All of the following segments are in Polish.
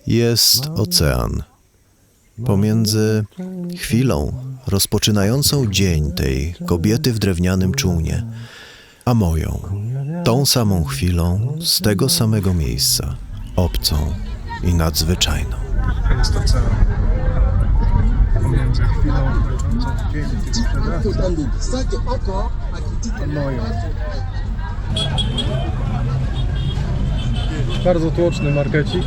Jest ocean. Pomiędzy chwilą rozpoczynającą dzień tej kobiety w drewnianym czółnie, a moją, tą samą chwilą z tego samego miejsca, obcą i nadzwyczajną. Jest ocean. Pomiędzy chwilą kończącą dzień tych sprzedawców, a moją. Bardzo tłoczny markecik.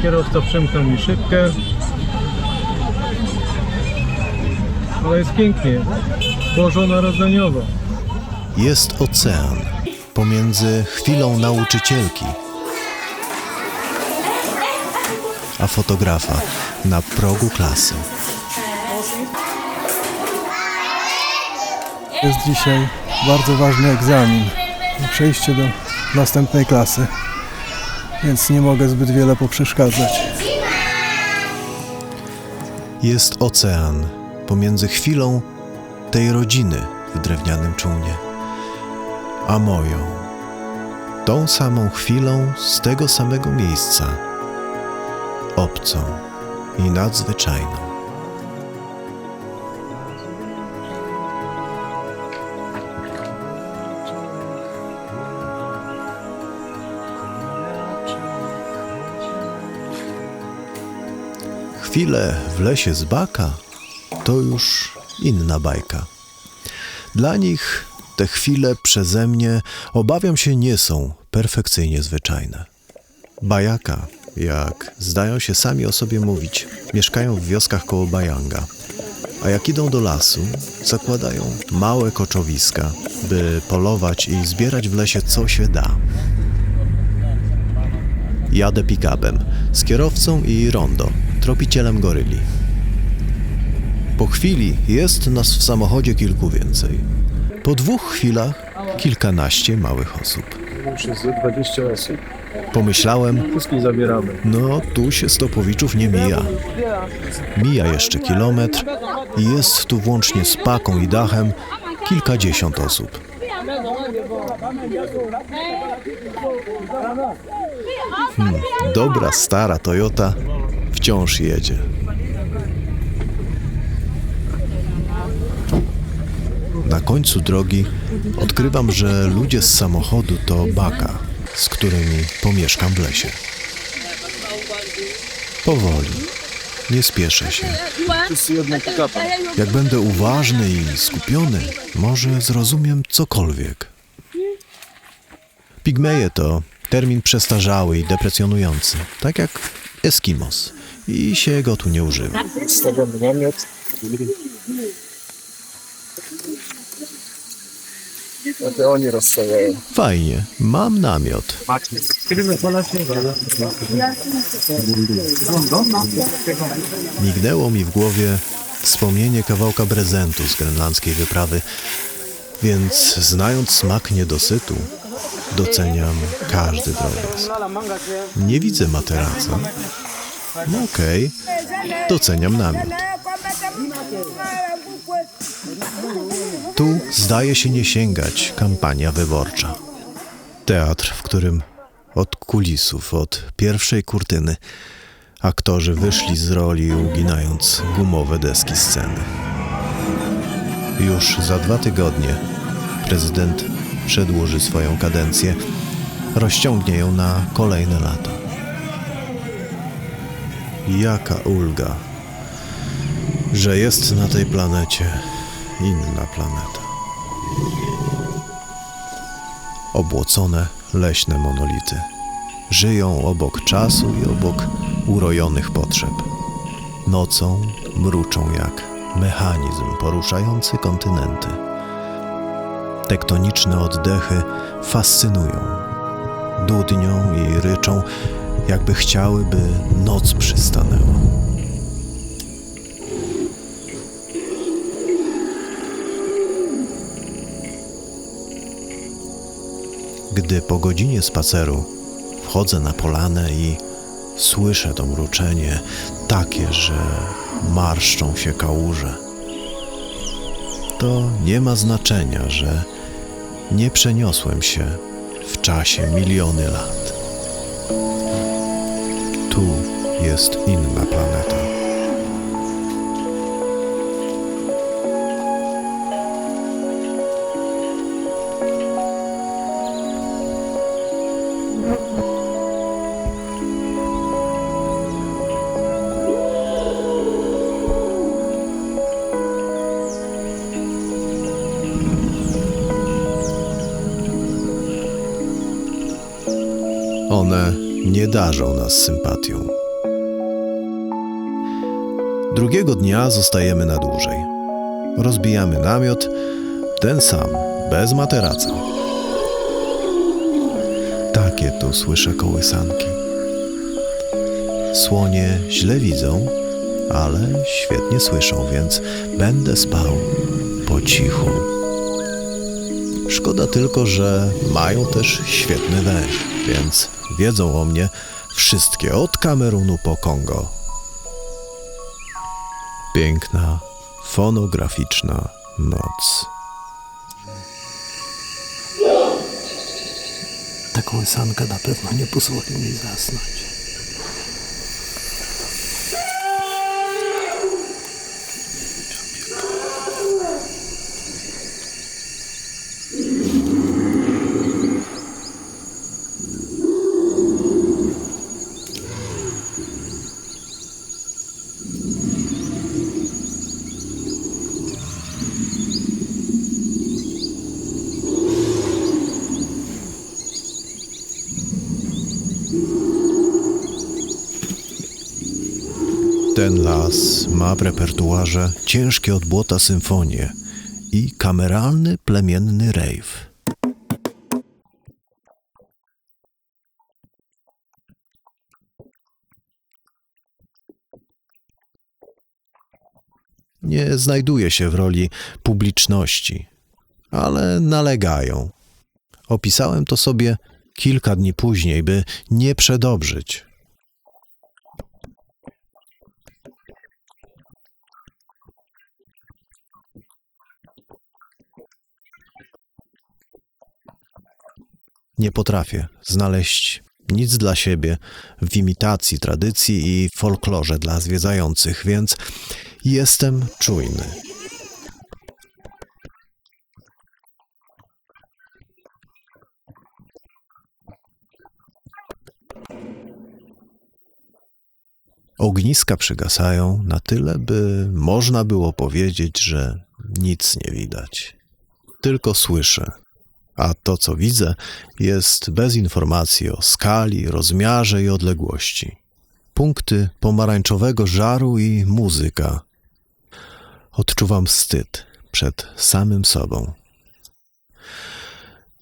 Kierowca przymknął mi szybkę. Ale jest pięknie. Bożonarodzeniowo. Jest ocean pomiędzy chwilą nauczycielki a fotografa na progu klasy. Jest dzisiaj bardzo ważny egzamin. Przejście do następnej klasy. Więc nie mogę zbyt wiele poprzeszkadzać. Jest ocean pomiędzy chwilą tej rodziny w drewnianym czółnie, a moją, tą samą chwilą z tego samego miejsca, obcą i nadzwyczajną. Chwile w lesie z baka to już inna bajka. Dla nich te chwile przeze mnie, obawiam się, nie są perfekcyjnie zwyczajne. Bajaka, jak zdają się sami o sobie mówić, mieszkają w wioskach koło Bajanga, a jak idą do lasu, zakładają małe koczowiska, by polować i zbierać w lesie co się da. Jadę pick-upem z kierowcą i rondo, tropicielem goryli. Po chwili jest nas w samochodzie kilku więcej. Po 2 chwilach kilkanaście małych osób. Już jest 20 osób. Pomyślałem, Wszystkich zabieramy. no tu się Stopowiczów nie mija. Mija jeszcze kilometr i jest tu włącznie z paką i dachem kilkadziesiąt osób. Dobra stara Toyota wciąż jedzie. Na końcu drogi odkrywam, że ludzie z samochodu to baka, z którymi pomieszkam w lesie. Powoli, nie spieszę się. Wszyscy jedną pick-upem. Jak będę uważny i skupiony, może zrozumiem cokolwiek. Pigmeje to termin przestarzały i deprecjonujący, tak jak Eskimos. I się go tu nie używa. Stawiamy namiot. A to oni rozstawiają. Fajnie, mam namiot. Mignęło mi w głowie wspomnienie kawałka prezentu z grenlandzkiej wyprawy, więc znając smak niedosytu, doceniam każdy drobiazg. Nie widzę materaca. No okej, doceniam namiot. Tu zdaje się nie sięgać kampania wyborcza. Teatr, w którym od kulisów, od pierwszej kurtyny aktorzy wyszli z roli, uginając gumowe deski sceny. Już za 2 tygodnie prezydent przedłuży swoją kadencję, rozciągnie ją na kolejne lata. Jaka ulga, że jest na tej planecie inna planeta. Obłocone leśne monolity żyją obok czasu i obok urojonych potrzeb. Nocą mruczą jak mechanizm poruszający kontynenty. Tektoniczne oddechy fascynują. Dudnią i ryczą, jakby chciały, by noc przystanęła. gdy po godzinie spaceru wchodzę na polanę i słyszę to mruczenie takie, że marszczą się kałuże. To nie ma znaczenia, że nie przeniosłem się w czasie miliony lat. Tu jest inna planeta. One nie darzą nas sympatią. Drugiego dnia zostajemy na dłużej. Rozbijamy namiot, ten sam, bez materaca. Takie tu słyszę kołysanki. Słonie źle widzą, ale świetnie słyszą, więc będę spał po cichu. Szkoda tylko, że mają też świetny węch, więc wiedzą o mnie wszystkie od Kamerunu po Kongo. Piękna, fonograficzna noc. Ta kołysanka na pewno nie pozwoli mi zasnąć. Ten las ma w repertuarze ciężkie od błota symfonie i kameralny, plemienny rave. Nie znajduje się w roli publiczności, ale nalegają. Opisałem to sobie kilka dni później, by nie przedobrzyć. Nie potrafię znaleźć nic dla siebie w imitacji tradycji i folklorze dla zwiedzających, więc jestem czujny. Ogniska przygasają na tyle, by można było powiedzieć, że nic nie widać. Tylko słyszę. A to, co widzę, jest bez informacji o skali, rozmiarze i odległości. Punkty pomarańczowego żaru i muzyka. Odczuwam wstyd przed samym sobą.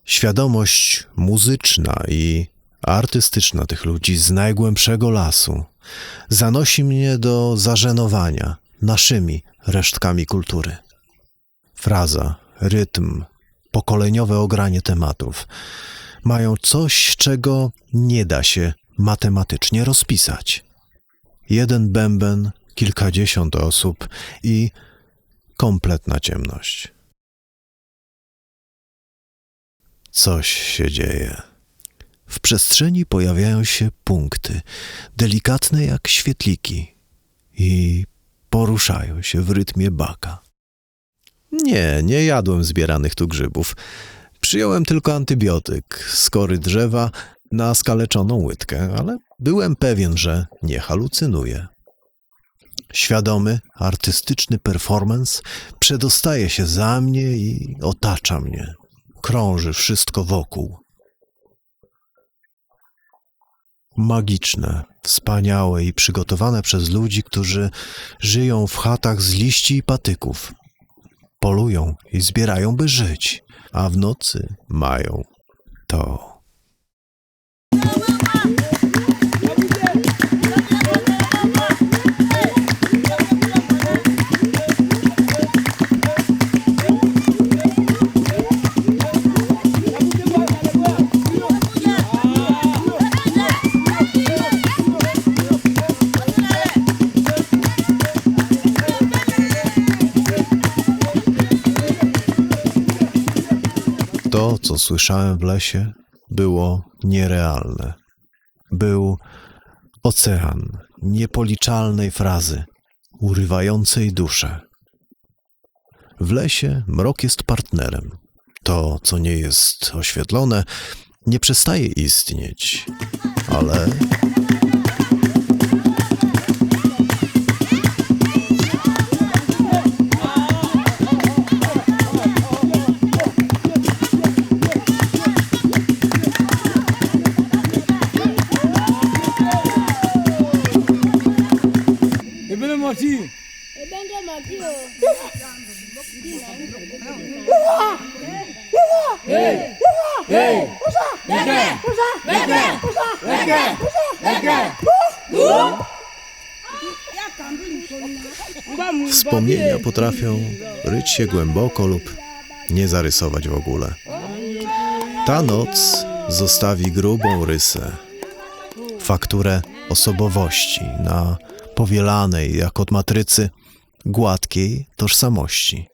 Świadomość muzyczna i artystyczna tych ludzi z najgłębszego lasu zanosi mnie do zażenowania naszymi resztkami kultury. Fraza, rytm, pokoleniowe ogranie tematów mają coś, czego nie da się matematycznie rozpisać. Jeden bęben, kilkadziesiąt osób i kompletna ciemność. Coś się dzieje. W przestrzeni pojawiają się punkty, delikatne jak świetliki i poruszają się w rytmie baka. Nie jadłem zbieranych tu grzybów. Przyjąłem tylko antybiotyk z kory drzewa na skaleczoną łydkę, ale byłem pewien, że nie halucynuję. Świadomy, artystyczny performance przedostaje się za mnie i otacza mnie. Krąży wszystko wokół. Magiczne, wspaniałe i przygotowane przez ludzi, którzy żyją w chatach z liści i patyków. Polują i zbierają, by żyć, a w nocy mają to. To, co słyszałem w lesie, było nierealne. Był ocean niepoliczalnej frazy, urywającej duszę. W lesie mrok jest partnerem. To, co nie jest oświetlone, nie przestaje istnieć, ale... Wspomnienia potrafią ryć się głęboko lub nie zarysować w ogóle. Ta noc zostawi grubą rysę, fakturę osobowości na powielanej, jak od matrycy, gładkiej tożsamości.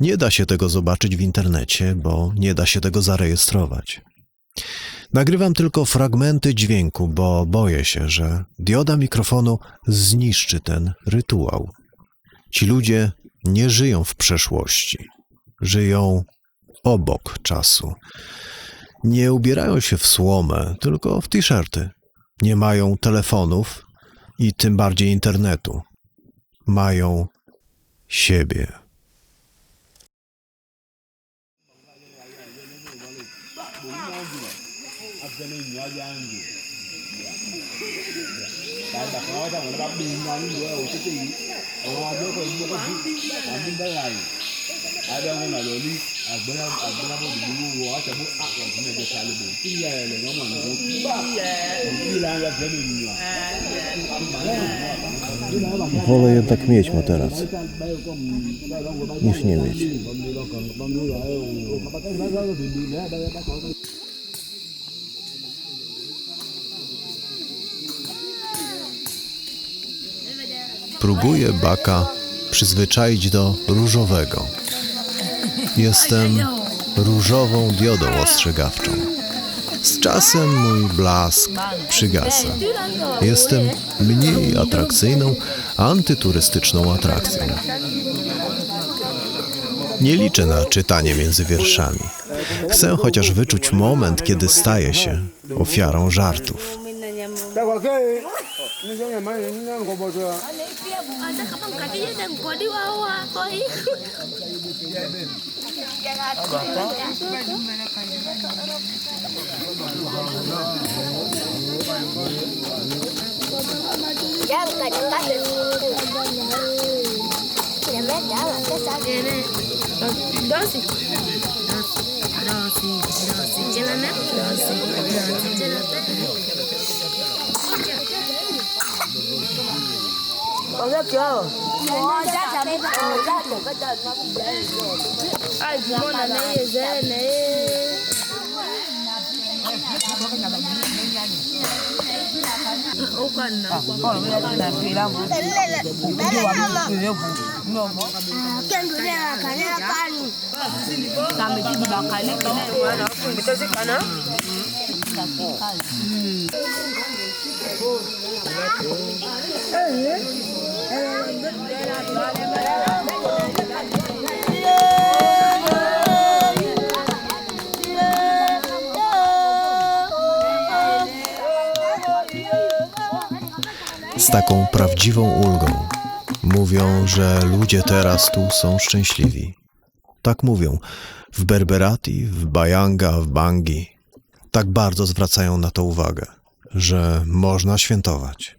Nie da się tego zobaczyć w internecie, bo nie da się tego zarejestrować. Nagrywam tylko fragmenty dźwięku, bo boję się, że dioda mikrofonu zniszczy ten rytuał. Ci ludzie nie żyją w przeszłości. Żyją obok czasu. Nie ubierają się w słomę, tylko w t-shirty. Nie mają telefonów i tym bardziej internetu. Mają siebie. Wolę jednak mieć materac, niż nie mieć. Próbuję Baka przyzwyczaić do różowego. Jestem różową diodą ostrzegawczą. Z czasem mój blask przygasa. Jestem mniej atrakcyjną, antyturystyczną atrakcją. Nie liczę na czytanie między wierszami. Chcę chociaż wyczuć moment, kiedy staję się ofiarą żartów. Z taką prawdziwą ulgą mówią, że ludzie teraz tu są szczęśliwi. Tak mówią w Berberati, w Bayanga, w Bangi. Tak bardzo zwracają na to uwagę, że można świętować.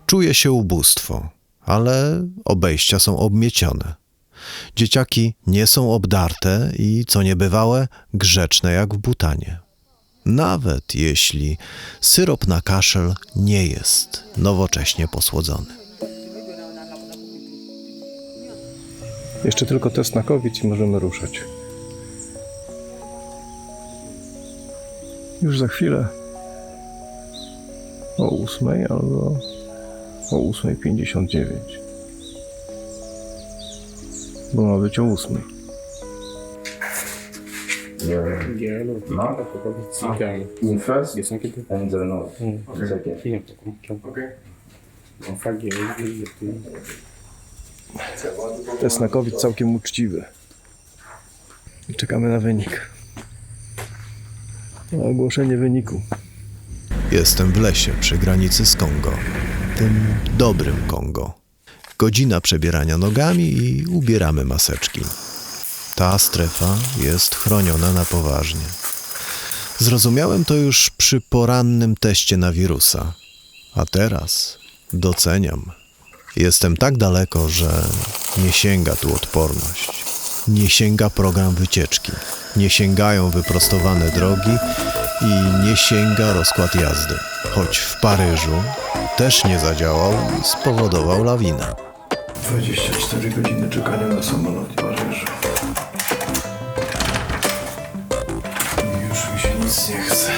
Czuje się ubóstwo, ale obejścia są obmiecione. Dzieciaki nie są obdarte i, co niebywałe, grzeczne jak w Butanie. Nawet jeśli syrop na kaszel nie jest nowocześnie posłodzony. Jeszcze tylko test na COVID i możemy ruszać. Już za chwilę. O 8 albo o 8:59. Bo ma być o 8. In first and the no. Second. Test na COVID całkiem uczciwy. I czekamy na wynik. Na ogłoszenie wyniku. Jestem w lesie przy granicy z Kongo. Tym dobrym Kongo. Godzina przebierania nogami i ubieramy maseczki. Ta strefa jest chroniona na poważnie. Zrozumiałem to już przy porannym teście na wirusa. A teraz doceniam. Jestem tak daleko, że nie sięga tu odporność. Nie sięga program wycieczki. Nie sięgają wyprostowane drogi i nie sięga rozkład jazdy. Choć w Paryżu też nie zadziałał i spowodował lawinę. 24 godziny czekania na samolot w Paryżu. Już mi się nic nie chce.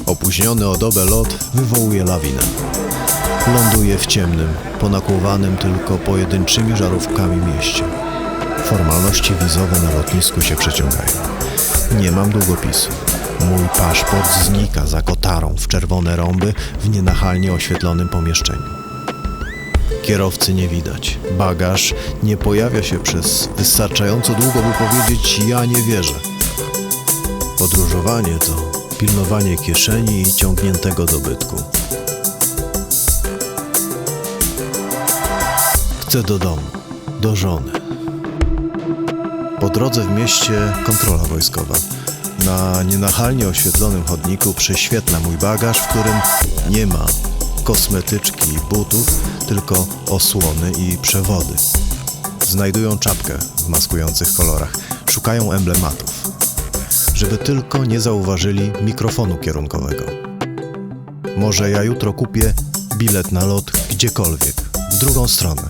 Opóźniony o dobę lot wywołuje lawinę. Ląduje w ciemnym, ponakłowanym tylko pojedynczymi żarówkami mieście. Formalności wizowe na lotnisku się przeciągają. Nie mam długopisu. Mój paszport znika za kotarą w czerwone rąby w nienachalnie oświetlonym pomieszczeniu. Kierowcy nie widać. Bagaż nie pojawia się przez wystarczająco długo, by powiedzieć: ja nie wierzę. Podróżowanie to pilnowanie kieszeni i ciągniętego dobytku. Chcę do domu, do żony. Po drodze w mieście kontrola wojskowa. Na nienachalnie oświetlonym chodniku prześwietla mój bagaż, w którym nie ma kosmetyczki i butów, tylko osłony i przewody. Znajdują czapkę w maskujących kolorach. Szukają emblematów, żeby tylko nie zauważyli mikrofonu kierunkowego. Może ja jutro kupię bilet na lot gdziekolwiek, w drugą stronę.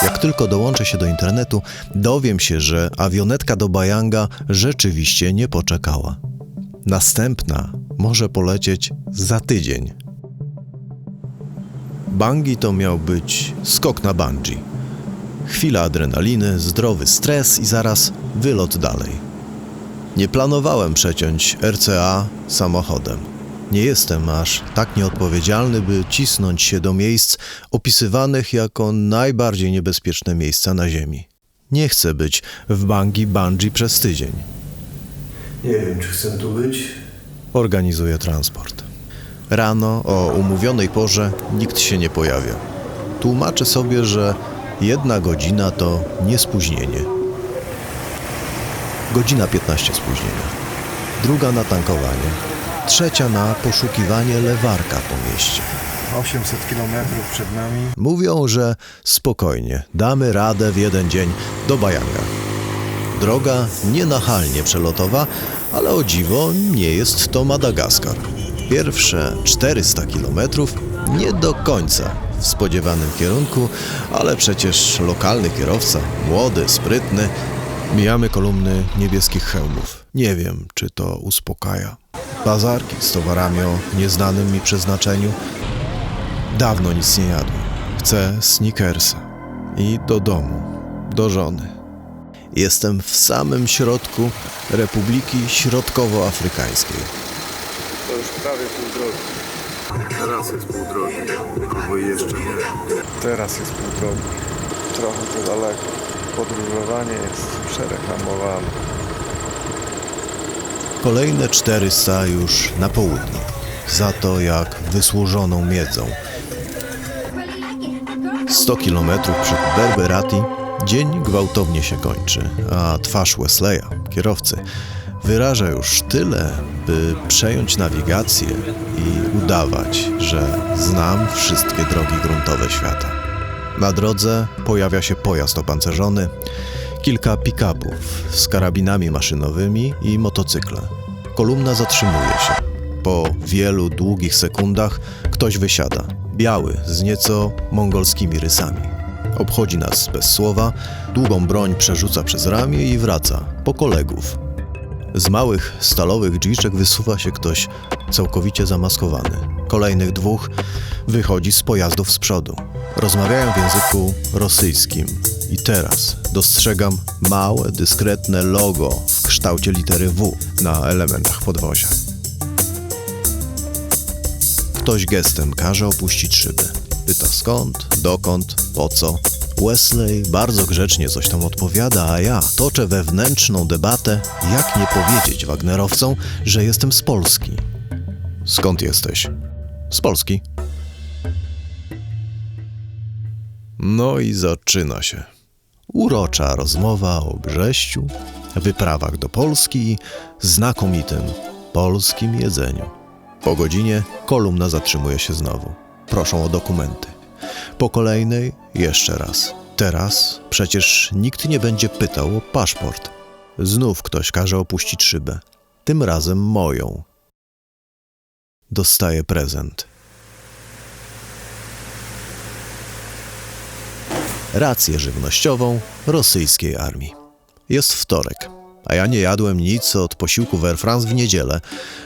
Jak tylko dołączę się do internetu, dowiem się, że awionetka do Bayanga rzeczywiście nie poczekała. Następna może polecieć za tydzień. Bangi to miał być skok na bungee. Chwila adrenaliny, zdrowy stres i zaraz wylot dalej. Nie planowałem przeciąć RCA samochodem. Nie jestem aż tak nieodpowiedzialny, by cisnąć się do miejsc opisywanych jako najbardziej niebezpieczne miejsca na Ziemi. Nie chcę być w Bangi bungee przez tydzień. Nie wiem, czy chcę tu być. Organizuję transport. Rano o umówionej porze nikt się nie pojawia. Tłumaczę sobie, że 1 godzina to nie spóźnienie. Godzina 15 spóźnienia. 2 na tankowanie. 3 na poszukiwanie lewarka po mieście. 800 km przed nami. Mówią, że spokojnie, damy radę w 1 dzień do Bayanga. Droga nienachalnie przelotowa, ale o dziwo nie jest to Madagaskar. Pierwsze 400 km nie do końca w spodziewanym kierunku, ale przecież lokalny kierowca, młody, sprytny. Mijamy kolumny niebieskich hełmów. Nie wiem, czy to uspokaja. Bazarki z towarami o nieznanym mi przeznaczeniu. Dawno nic nie jadłem. Chcę Snickersa. I do domu, do żony. Jestem w samym środku Republiki Środkowoafrykańskiej. To już prawie pół drogi. Teraz jest pół drogi, albo jeszcze nie. Teraz jest pół drogi. Trochę to daleko. podróżowanie jest przereklamowane. Kolejne 400 już na południe. Za to jak wysłużoną miedzą. 100 kilometrów przed Berberati dzień gwałtownie się kończy, a twarz Wesleya, kierowcy, wyraża już tyle, by przejąć nawigację i udawać, że znam wszystkie drogi gruntowe świata. Na drodze pojawia się pojazd opancerzony, kilka pick-upów z karabinami maszynowymi i motocykle. Kolumna zatrzymuje się. Po wielu długich sekundach ktoś wysiada. Biały, z nieco mongolskimi rysami. Obchodzi nas bez słowa, długą broń przerzuca przez ramię i wraca, po kolegów. Z małych, stalowych drzwiczek wysuwa się ktoś całkowicie zamaskowany. Kolejnych 2 wychodzi z pojazdów z przodu. Rozmawiają w języku rosyjskim. I teraz dostrzegam małe, dyskretne logo w kształcie litery W na elementach podwozia. Ktoś gestem każe opuścić szyby. Pyta skąd, dokąd, po co. Wesley bardzo grzecznie coś tam odpowiada, a ja toczę wewnętrzną debatę, jak nie powiedzieć Wagnerowcom, że jestem z Polski. Skąd jesteś? Z Polski. No i zaczyna się. Urocza rozmowa o Brześciu, wyprawach do Polski i znakomitym polskim jedzeniu. Po godzinie kolumna zatrzymuje się znowu. Proszą o dokumenty. Po kolejnej jeszcze raz. Teraz przecież nikt nie będzie pytał o paszport. Znów ktoś każe opuścić szybę. Tym razem moją. Dostaję prezent. Rację żywnościową rosyjskiej armii. Jest wtorek, a ja nie jadłem nic od posiłku w Air France w niedzielę,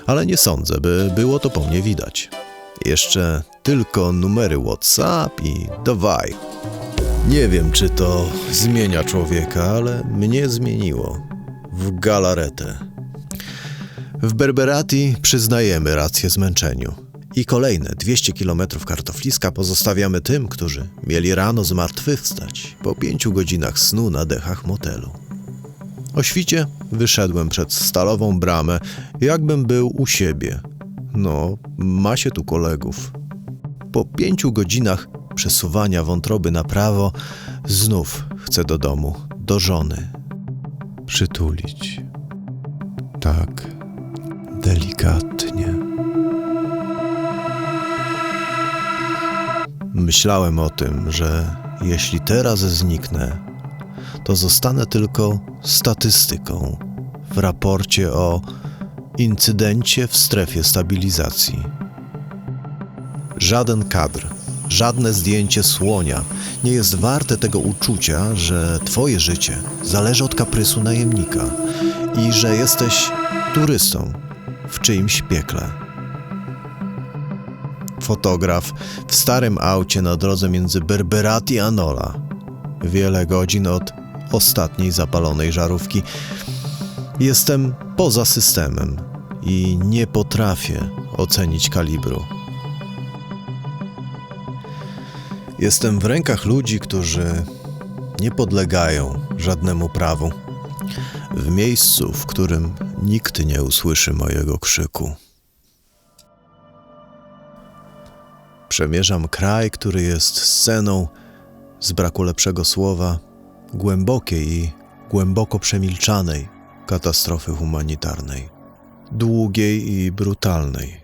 ale nie sądzę, by było to po mnie widać. Jeszcze tylko numery WhatsApp i dawaj. Nie wiem, czy to zmienia człowieka, ale mnie zmieniło. W galaretę. W Berberati przyznajemy rację zmęczeniu. I kolejne 200 kilometrów kartofliska pozostawiamy tym, którzy mieli rano zmartwychwstać po 5 godzinach snu na dechach motelu. O świcie wyszedłem przed stalową bramę, jakbym był u siebie. No, ma się tu kolegów. Po 5 godzinach przesuwania wątroby na prawo, znów chcę do domu, do żony. Przytulić. Tak, delikatnie. Myślałem o tym, że jeśli teraz zniknę, to zostanę tylko statystyką w raporcie o incydencie w strefie stabilizacji. Żaden kadr, żadne zdjęcie słonia nie jest warte tego uczucia, że twoje życie zależy od kaprysu najemnika i że jesteś turystą w czyimś piekle. Fotograf w starym aucie na drodze między Berberati a Nola. Wiele godzin od ostatniej zapalonej żarówki. Jestem poza systemem i nie potrafię ocenić kalibru. Jestem w rękach ludzi, którzy nie podlegają żadnemu prawu. W miejscu, w którym nikt nie usłyszy mojego krzyku. Przemierzam kraj, który jest sceną, z braku lepszego słowa, głębokiej i głęboko przemilczanej katastrofy humanitarnej. Długiej i brutalnej.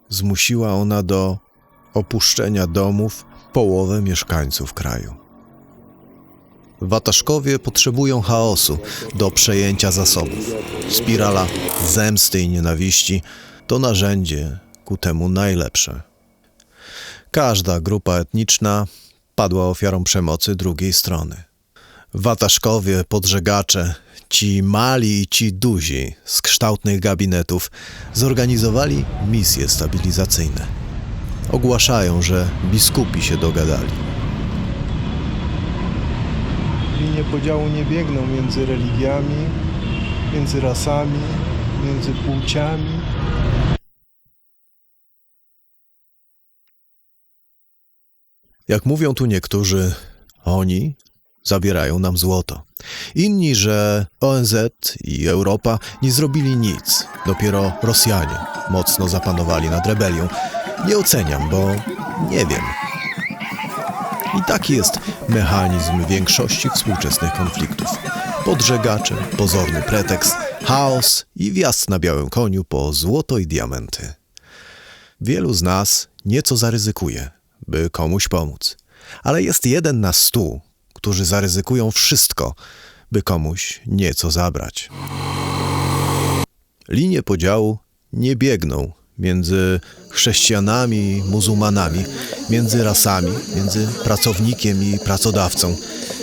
Zmusiła ona do opuszczenia domów połowę mieszkańców kraju. Wataszkowie potrzebują chaosu do przejęcia zasobów. Spirala zemsty i nienawiści to narzędzie ku temu najlepsze. Każda grupa etniczna padła ofiarą przemocy drugiej strony. Wataszkowie, podżegacze, ci mali i ci duzi z kształtnych gabinetów zorganizowali misje stabilizacyjne. Ogłaszają, że biskupi się dogadali. Linie podziału nie biegną między religiami, między rasami, między płciami. Jak mówią tu niektórzy, oni zabierają nam złoto. Inni, że ONZ i Europa nie zrobili nic. Dopiero Rosjanie mocno zapanowali nad rebelią. Nie oceniam, bo nie wiem. I taki jest mechanizm większości współczesnych konfliktów. Podżegacze, pozorny pretekst, chaos i wjazd na białym koniu po złoto i diamenty. Wielu z nas nieco zaryzykuje, by komuś pomóc. Ale jest 1 na 100, którzy zaryzykują wszystko, by komuś nieco zabrać. Linie podziału nie biegną między chrześcijanami i muzułmanami, między rasami, między pracownikiem i pracodawcą,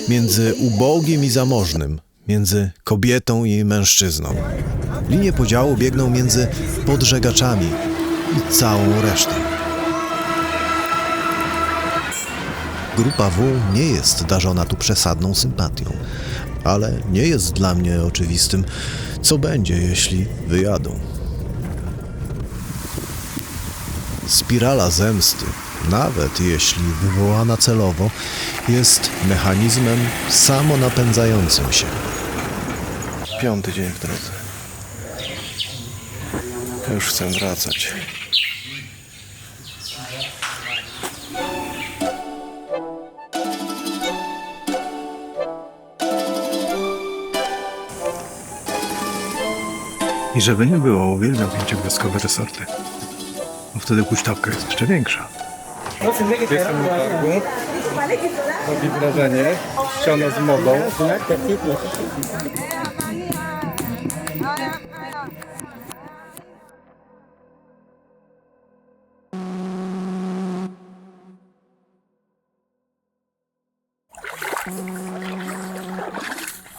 między ubogim i zamożnym, między kobietą i mężczyzną. Linie podziału biegną między podżegaczami i całą resztą. Grupa W nie jest darzona tu przesadną sympatią, ale nie jest dla mnie oczywistym, co będzie, jeśli wyjadą. Spirala zemsty, nawet jeśli wywołana celowo, jest mechanizmem samonapędzającym się. 5. dzień w drodze. Już chcę wracać. I żeby nie było, uwielbiam pięciogwiazdkowe resorty. Bo wtedy huśtawka jest jeszcze większa. Jestem na targu. Robi wrażenie. Ściana z modą.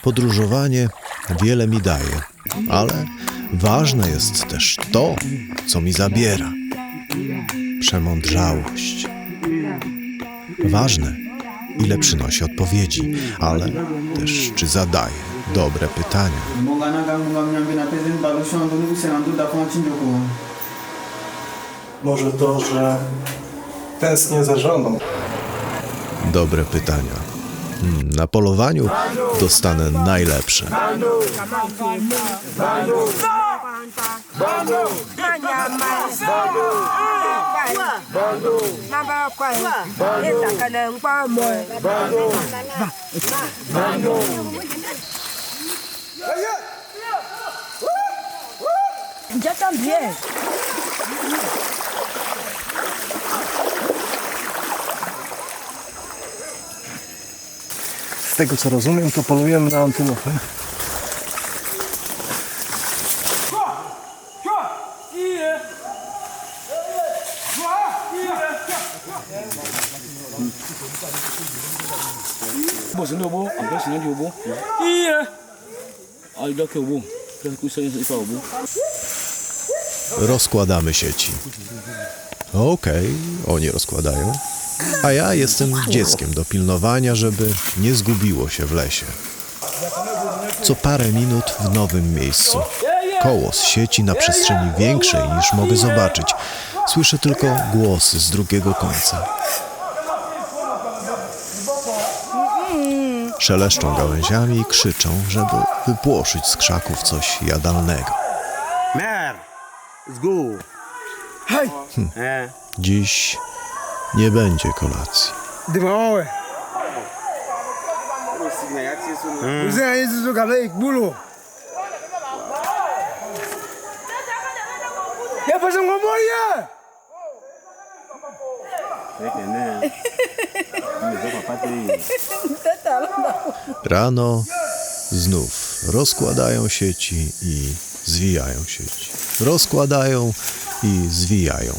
Podróżowanie wiele mi daje, ale ważne jest też to, co mi zabiera. Przemądrzałość. Ważne, ile przynosi odpowiedzi, ale też czy zadaje dobre pytania. Może to, że tęsknię za żoną. Dobre pytania. Na polowaniu dostanę najlepsze. Ya también. Z tego co rozumiem, to polujemy na antylopę. Rozkładamy sieci. Okej, oni rozkładają. A ja jestem dzieckiem do pilnowania, żeby nie zgubiło się w lesie. Co parę minut w nowym miejscu. Kołos sieci na przestrzeni większej niż mogę zobaczyć. Słyszę tylko głosy z drugiego końca. Szeleszczą gałęziami i krzyczą, żeby wypłoszyć z krzaków coś jadalnego. Dziś nie będzie kolacji. Rano znów rozkładają sieci i zwijają sieci. Rozkładają i zwijają.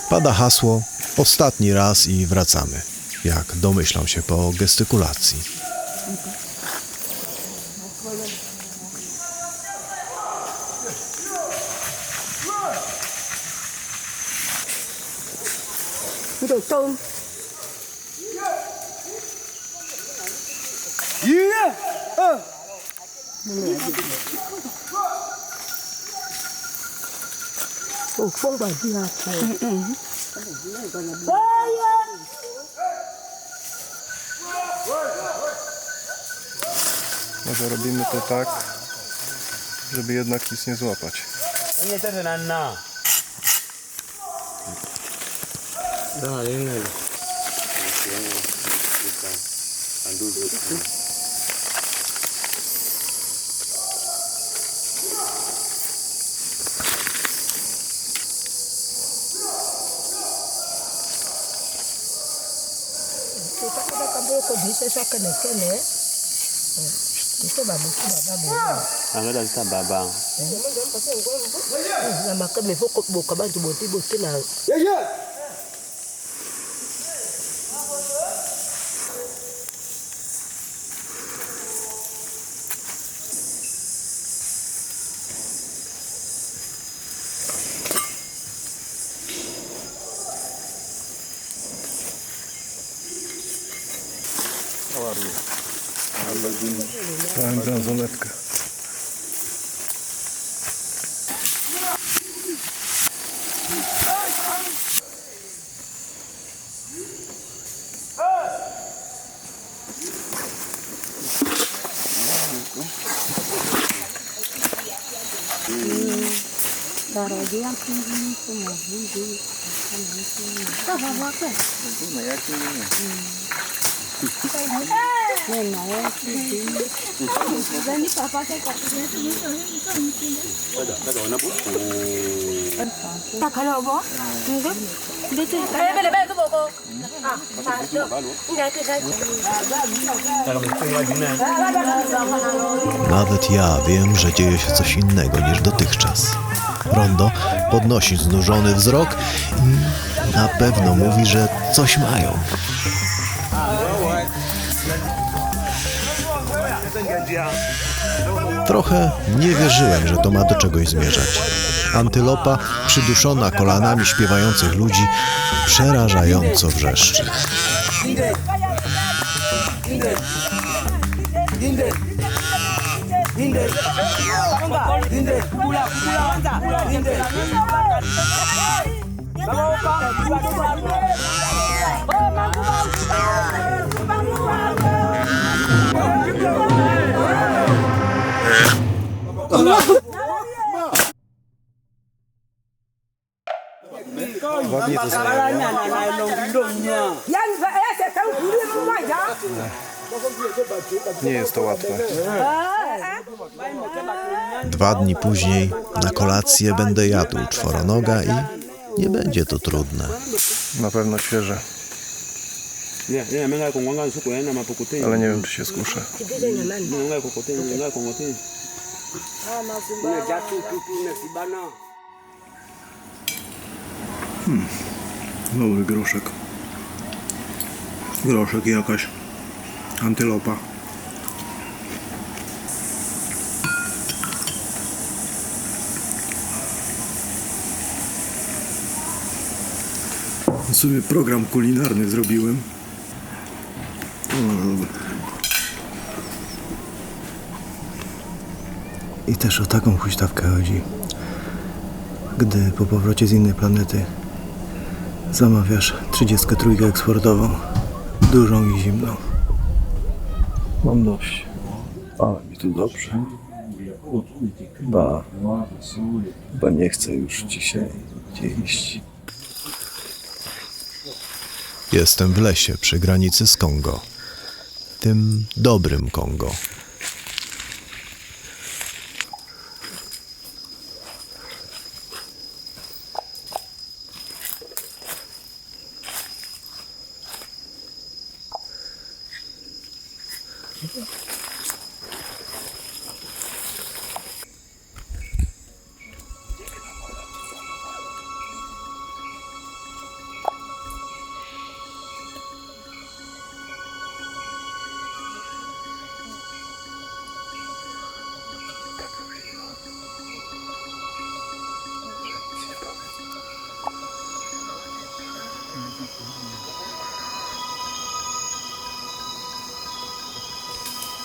Pada hasło ostatni raz i wracamy, jak domyślam się po gestykulacji. Może robimy to tak, żeby jednak nic nie złapać. Angalia zita baba. Dałem bransoletkę. Nawet ja wiem, że dzieje się coś innego niż dotychczas. Rondo podnosi znużony wzrok i na pewno mówi, że coś mają. Trochę nie wierzyłem, że to ma do czegoś zmierzać. Antylopa, przyduszona kolanami śpiewających ludzi, przerażająco wrzeszczy. Nie jest to łatwe. 2 dni później na kolację będę jadł czworonoga i nie będzie to trudne. Na pewno świeże, ale nie wiem, czy się skuszę. Dobry groszek. Groszek i jakaś antylopa. W sumie program kulinarny zrobiłem. I też o taką huśtawkę chodzi. Gdy po powrocie z innej planety zamawiasz 33 eksportową, dużą i zimną. Mam dość. Ale mi tu dobrze. Chyba nie chcę już dzisiaj iść. Jestem w lesie przy granicy z Kongo. Tym dobrym Kongo.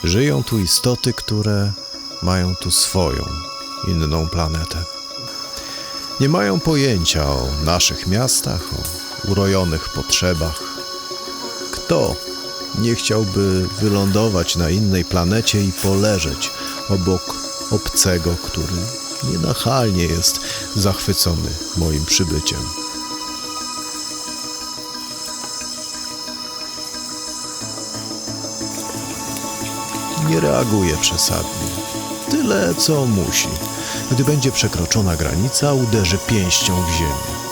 Żyją tu istoty, które mają tu swoją, inną planetę. Nie mają pojęcia o naszych miastach, o urojonych potrzebach. Kto Nie chciałby wylądować na innej planecie i poleżeć obok obcego, który nienachalnie jest zachwycony moim przybyciem. Nie reaguje przesadnie. Tyle, co musi. Gdy będzie przekroczona granica, uderzy pięścią w ziemię.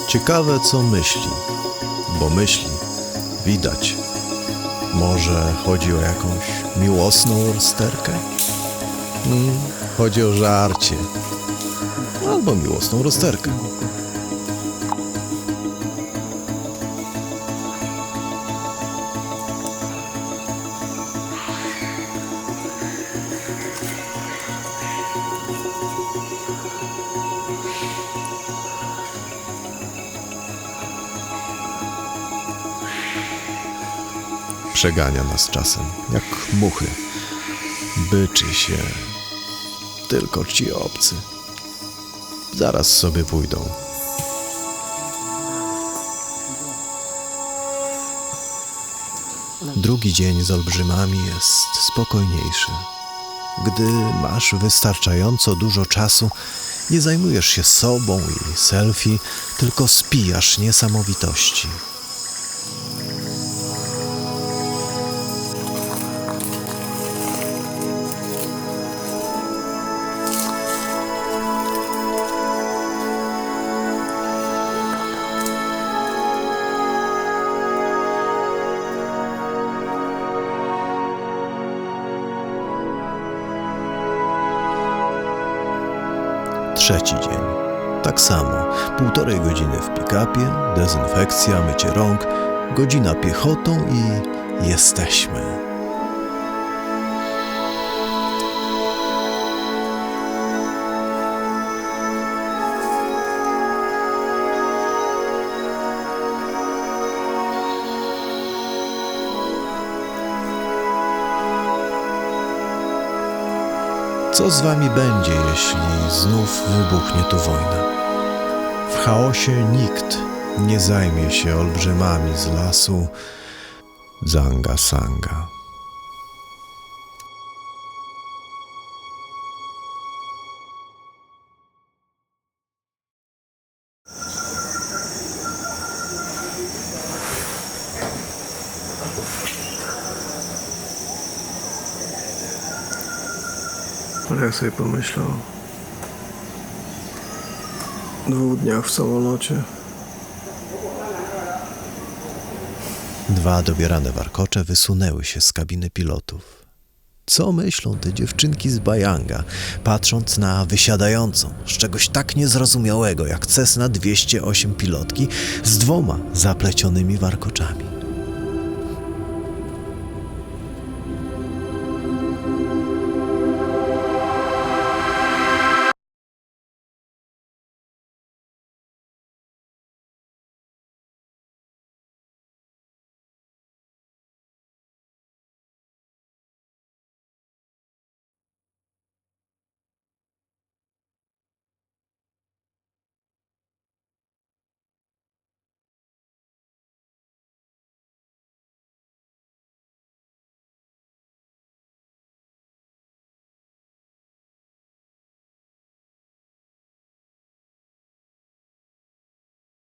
Ciekawe, co myśli, bo myśli widać. Może chodzi o jakąś miłosną rozterkę? Chodzi o żarcie. Albo miłosną rozterkę. Przegania nas czasem, jak muchy. Byczy się. Tylko ci obcy. Zaraz sobie pójdą. Drugi dzień z olbrzymami jest spokojniejszy. Gdy masz wystarczająco dużo czasu, nie zajmujesz się sobą i selfie, tylko spijasz niesamowitości. Trzeci dzień. Tak samo. 1,5 godziny w pick-upie, dezynfekcja, mycie rąk, godzina piechotą i jesteśmy. Co z wami będzie, jeśli znów wybuchnie tu wojna? W chaosie nikt nie zajmie się olbrzymami z lasu Dzanga Sanga. Ale jak sobie pomyślał, 2 dniach w samolocie. 2 dobierane warkocze wysunęły się z kabiny pilotów. Co myślą te dziewczynki z Bajanga, patrząc na wysiadającą z czegoś tak niezrozumiałego jak Cessna 208 pilotki z 2 zaplecionymi warkoczami?